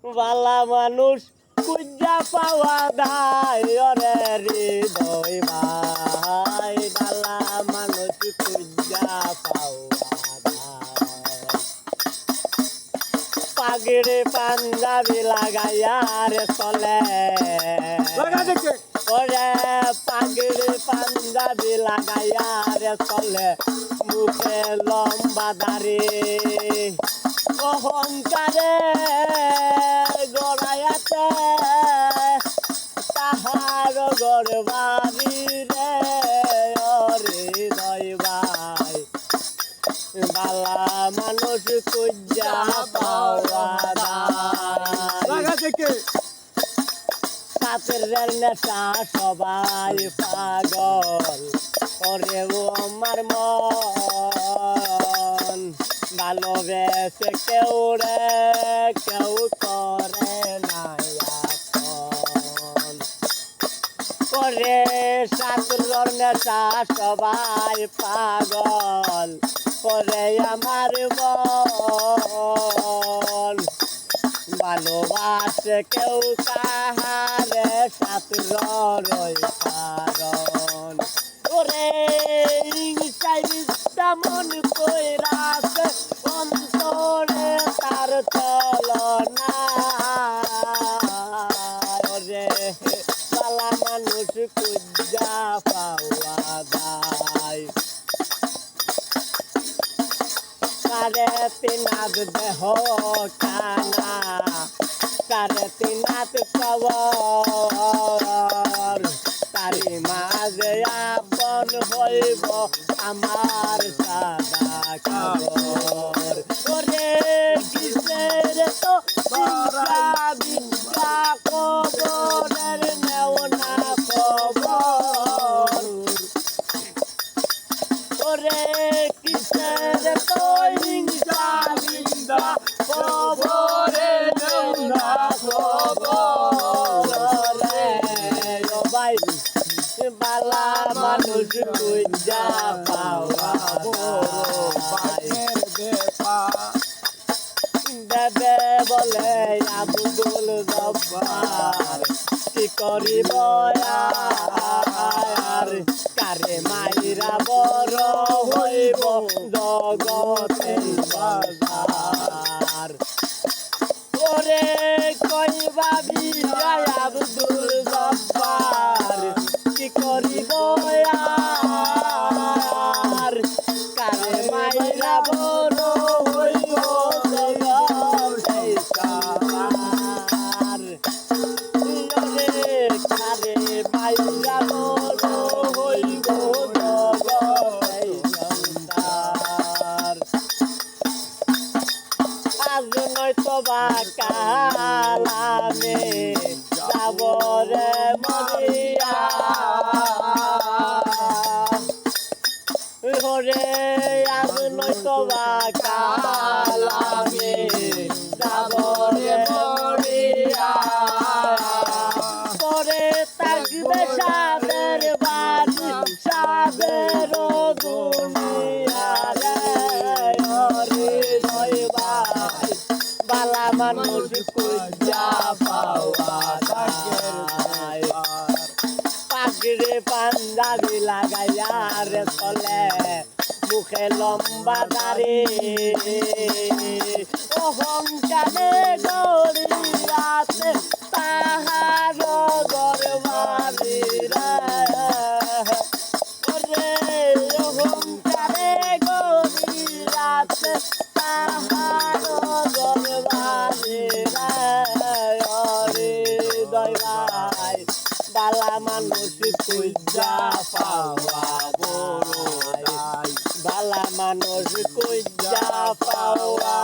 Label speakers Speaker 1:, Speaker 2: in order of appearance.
Speaker 1: বালা মানুষ কুজ্জা পাওয়া দায় ওরে হৃদয় ভাই বালা মানুষ কুজ্জা পাওয়া দায় পাগড়ি পাঞ্জাবি লাগাইয়া রে চলে ওরে পাগড়ি পাঞ্জাবি লাগাইয়া রে চলে মুখে লম্বা দাড়ি অহংকারে গড়াইয়াতে তাহার গড় বাড়ি রে হৃদয় ভাই বালা মানুষ কুজ্জা পাওয়া সাথের নেশা সবাই পাগল ওরে ও আমার মন ভালোবেসে কেউ রে কেউ করে না আপন করে সাতুর নেশা সবাই পাগল করে আমার মন ভালোবাসে কেউ কাহারে সাতুর কারণ ওরে ইংসাই মন কইরাছে অন্তরে তার চলনা ওরে বালা মানুষ কুজ্জা পাওয়া দায় কারে তিনাদ দেহ কানা কারে তিনাদ কবর তারি মাঝে আপন হইব আমার সাদা খবর ওরে কিসের তো বিদ্যা কবরের নেও না খবর ওরে কিসের তো বিদ্যা কবরের নেও না খবর ও ভাই বালা মানুষ কুজ্জা পাওয়া দেবে বলে আব্দুল জব্বার কি করিব আর কারে মাইরা বড় হইব জগতে বাজার ওরে কইবা বিজয় আব্দুল জব্বার কি করিব আর কারে মাইরা বড় হইব জগতে সার ওরে কারে মাইরা বড় হইব জগতে সংসার আজ নয়তো বা কালামে যাব রে মরিয়া ওরে আজ নয়তো বা কালামে যাব রে মরিয়া পরে থাকবে সাদের বাড়ি সাদের দুনিয়া রে হৃদয় ভাই বালা মানুষ কুজ্জা পাওয়া দায় পাগড়ি পাঞ্জাবি লাগাইয়া রে চলে মুখে লম্বা দাড়ি অহংকারে গড়িয়াছে তাহার গরবাড়ি রে অহংকারে গড়িয়াছে তাহার গরবাড়ি হৃদয় ভাই বালা মানুষ কুজ্জা পাওয়া বালা মানুষ কুজ্জা পাওয়া